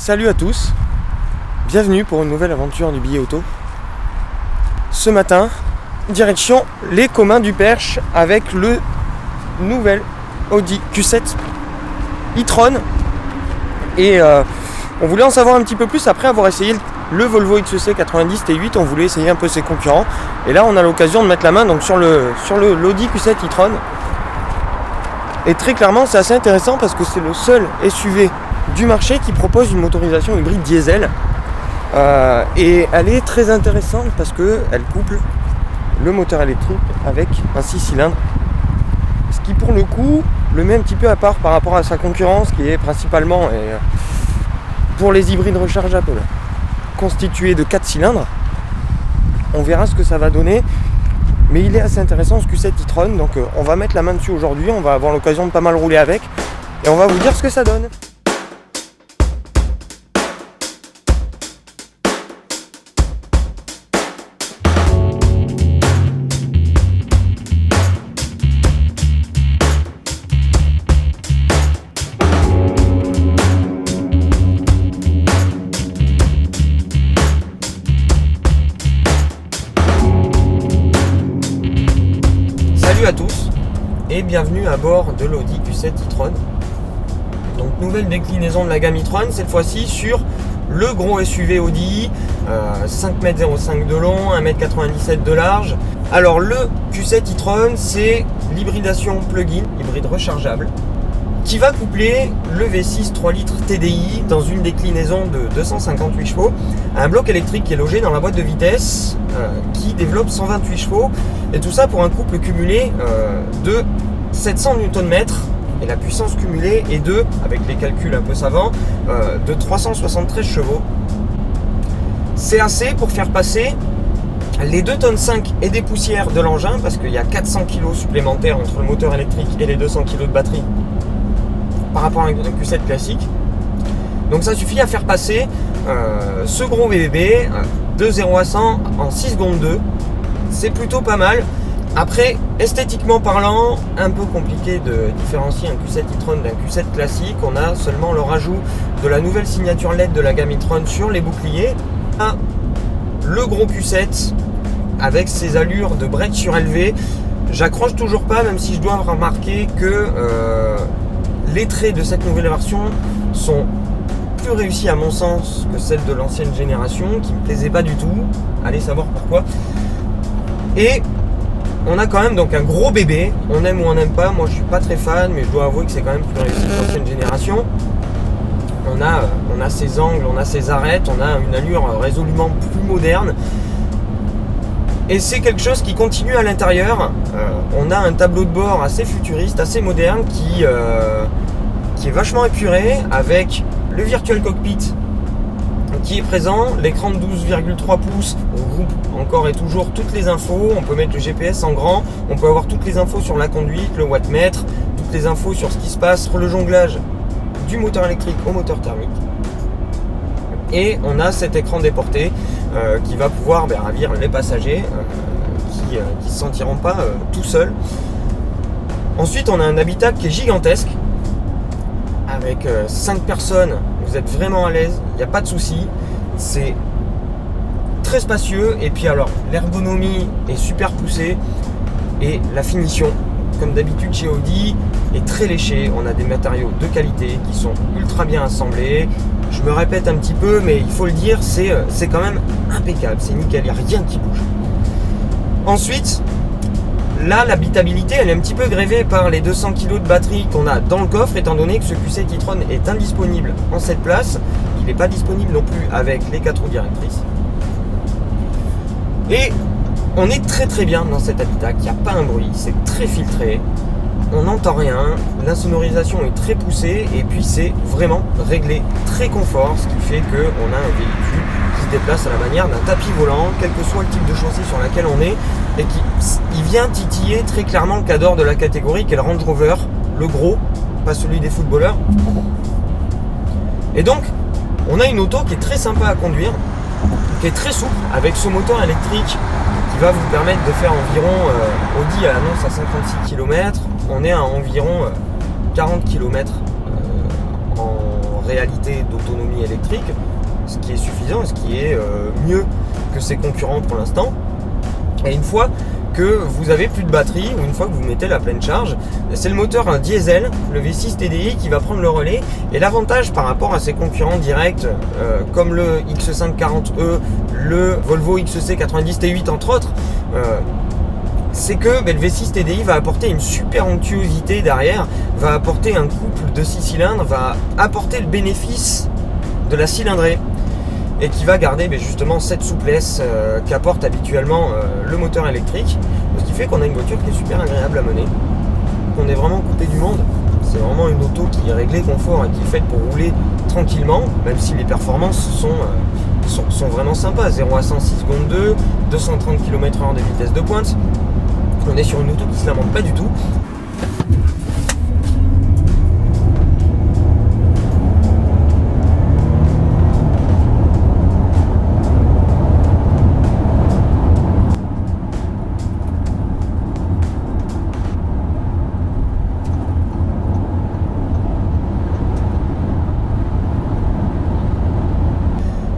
Salut à tous, bienvenue pour une nouvelle aventure du billet auto. Ce matin, direction les Communs du Perche avec le nouvel Audi Q7 e-tron. Et on voulait en savoir un petit peu plus après avoir essayé le Volvo XC 90 T8. On voulait essayer un peu ses concurrents. Et là, on a l'occasion de mettre la main donc, sur l'Audi Q7 e-tron. Et très clairement, c'est assez intéressant parce que c'est le seul SUV du marché qui propose une motorisation hybride diesel. Et elle est très intéressante parce qu'elle couple le moteur électrique avec un 6 cylindres. Ce qui pour le coup le met un petit peu à part par rapport à sa concurrence qui est principalement pour les hybrides rechargeables constitués de 4 cylindres. On verra ce que ça va donner. Mais il est assez intéressant ce Q7 e-tron, donc on va mettre la main dessus aujourd'hui, on va avoir l'occasion de pas mal rouler avec et on va vous dire ce que ça donne. Salut à tous et bienvenue à bord de l'Audi Q7 e-tron. Donc nouvelle déclinaison de la gamme e-tron, cette fois-ci sur le gros SUV Audi, 5,05 m de long, 1,97 m de large. Alors le Q7 e-tron, c'est l'hybridation plug-in, hybride rechargeable, qui va coupler le V6 3 litres TDI dans une déclinaison de 258 chevaux à un bloc électrique qui est logé dans la boîte de vitesse qui développe 128 chevaux et tout ça pour un couple cumulé de 700 Nm et la puissance cumulée est de, avec les calculs un peu savants, de 373 chevaux. C'est assez pour faire passer les 2,5 tonnes et des poussières de l'engin parce qu'il y a 400 kg supplémentaires entre le moteur électrique et les 200 kg de batterie par rapport à un Q7 classique. Donc ça suffit à faire passer ce gros bébé de 0 à 100 en 6 secondes 2. C'est plutôt pas mal. Après, esthétiquement parlant, un peu compliqué de différencier un Q7 e-tron d'un Q7 classique. On a seulement le rajout de la nouvelle signature LED de la gamme e-tron sur les boucliers. Le gros Q7 avec ses allures de break surélevé. J'accroche toujours pas, même si je dois remarquer que les traits de cette nouvelle version sont plus réussis à mon sens que celles de l'ancienne génération qui me plaisaient pas du tout. Allez savoir pourquoi. Et on a quand même donc un gros bébé. On aime ou on n'aime pas. Moi je suis pas très fan, mais je dois avouer que c'est quand même plus réussi que l'ancienne génération. On a ses angles, on a ses arêtes, on a une allure résolument plus moderne. Et c'est quelque chose qui continue à l'intérieur. On a un tableau de bord assez futuriste, assez moderne, qui est vachement épuré, avec le Virtual Cockpit qui est présent, l'écran de 12,3 pouces regroupe encore et toujours toutes les infos. On peut mettre le GPS en grand, on peut avoir toutes les infos sur la conduite, le wattmètre, toutes les infos sur ce qui se passe sur le jonglage du moteur électrique au moteur thermique. Et on a cet écran déporté qui va pouvoir ravir les passagers qui ne se sentiront pas tout seuls. Ensuite, on a un habitacle qui est gigantesque avec 5 personnes. Vous êtes vraiment à l'aise, il n'y a pas de souci. C'est très spacieux et puis alors l'ergonomie est super poussée et la finition, comme d'habitude chez Audi, est très léchée. On a des matériaux de qualité qui sont ultra bien assemblés. Je me répète un petit peu, mais il faut le dire, c'est quand même impeccable, c'est nickel, il n'y a rien qui bouge. Ensuite, là, l'habitabilité, elle est un petit peu grévée par les 200 kg de batterie qu'on a dans le coffre, étant donné que ce Q7 e-tron est indisponible en 7 places. Il n'est pas disponible non plus avec les 4 roues directrices. Et on est très très bien dans cet habitacle, il n'y a pas un bruit, c'est très filtré. On n'entend rien, l'insonorisation est très poussée et puis c'est vraiment réglé très confort, ce qui fait qu'on a un véhicule qui se déplace à la manière d'un tapis volant, quel que soit le type de chaussée sur laquelle on est, et il vient titiller très clairement le cadre de la catégorie qui est le Range Rover, le gros, pas celui des footballeurs. Et donc, on a une auto qui est très sympa à conduire, qui est très souple, avec ce moteur électrique qui va vous permettre de faire environ, Audi annonce à 56 km, on est à environ 40 km en réalité d'autonomie électrique, ce qui est suffisant, ce qui est mieux que ses concurrents pour l'instant. Et une fois que vous avez plus de batterie, ou une fois que vous mettez la pleine charge, c'est le moteur diesel, le V6 TDI, qui va prendre le relais. Et l'avantage par rapport à ses concurrents directs, comme le X540e, le Volvo XC90 T8 entre autres, c'est que le V6 TDI va apporter une super onctuosité derrière, va apporter un couple de 6 cylindres, va apporter le bénéfice de la cylindrée, et qui va garder justement cette souplesse qu'apporte habituellement le moteur électrique, ce qui fait qu'on a une voiture qui est super agréable à mener, qu'on est vraiment coupé du monde. C'est vraiment une auto qui est réglée confort et qui est faite pour rouler tranquillement, même si les performances sont vraiment sympas. 0 à 100 6 secondes 2, 230 km/h de vitesse de pointe. On est sur une auto qui se lamente pas du tout.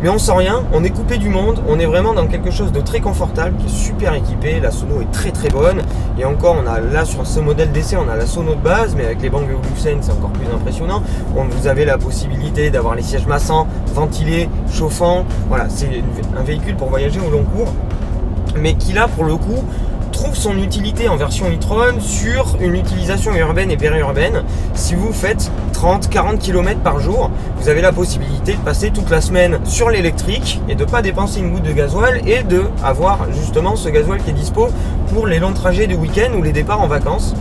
Mais on sent rien, on est coupé du monde, on est vraiment dans quelque chose de très confortable, qui est super équipé, la sono est très très bonne. Et encore, on a là sur ce modèle d'essai, on a la sono de base, mais avec les Bang & Olufsen, c'est encore plus impressionnant. Vous avez la possibilité d'avoir les sièges massants, ventilés, chauffants. Voilà, c'est un véhicule pour voyager au long cours, mais qui là pour le coup trouve son utilité en version e-tron sur une utilisation urbaine et périurbaine. Si vous faites 30-40 km par jour, vous avez la possibilité de passer toute la semaine sur l'électrique et de ne pas dépenser une goutte de gasoil, et de avoir justement ce gasoil qui est dispo pour les longs trajets de week-end ou les départs en vacances.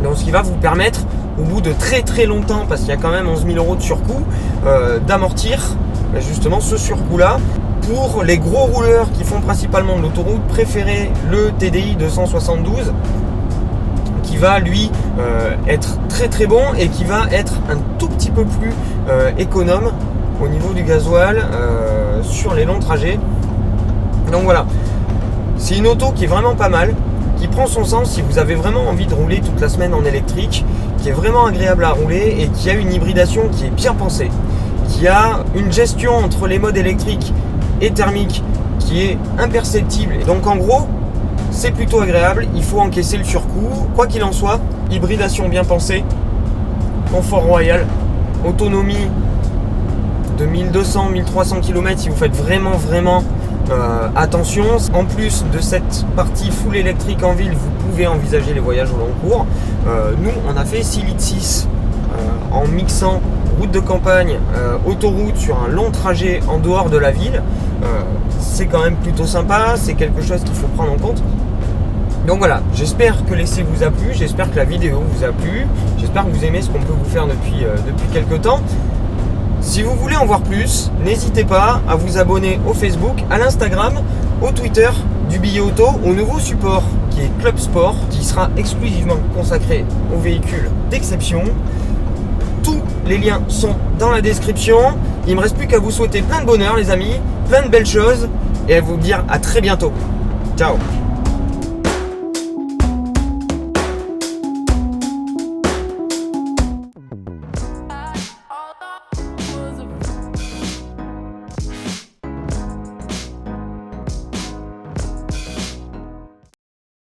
Donc ce qui va vous permettre, au bout de très très longtemps, parce qu'il y a quand même 11 000 € de surcoût, d'amortir justement ce surcoût-là. Pour les gros rouleurs qui font principalement de l'autoroute, préférez le TDI 272, qui va lui être très très bon et qui va être un tout petit peu plus économe au niveau du gasoil sur les longs trajets. Donc voilà, c'est une auto qui est vraiment pas mal, qui prend son sens si vous avez vraiment envie de rouler toute la semaine en électrique, qui est vraiment agréable à rouler et qui a une hybridation qui est bien pensée, qui a une gestion entre les modes électriques et thermique qui est imperceptible. Et donc en gros, c'est plutôt agréable, il faut encaisser le surcoût. Quoi qu'il en soit, hybridation bien pensée, confort royal, autonomie de 1200-1300 km si vous faites vraiment attention. En plus de cette partie full électrique en ville, vous pouvez envisager les voyages au long cours. Nous, on a fait 6 litres 6 en mixant route de campagne, autoroute sur un long trajet en dehors de la ville. C'est quand même plutôt sympa, c'est quelque chose qu'il faut prendre en compte. Donc voilà, j'espère que l'essai vous a plu, j'espère que la vidéo vous a plu, j'espère que vous aimez ce qu'on peut vous faire depuis quelques temps. Si vous voulez en voir plus, n'hésitez pas à vous abonner au Facebook, à l'Instagram, au Twitter du Billet Auto, au nouveau support qui est Club Sport, qui sera exclusivement consacré aux véhicules d'exception. Tous les liens sont dans la description. Il ne me reste plus qu'à vous souhaiter plein de bonheur les amis, plein de belles choses, et à vous dire à très bientôt. Ciao.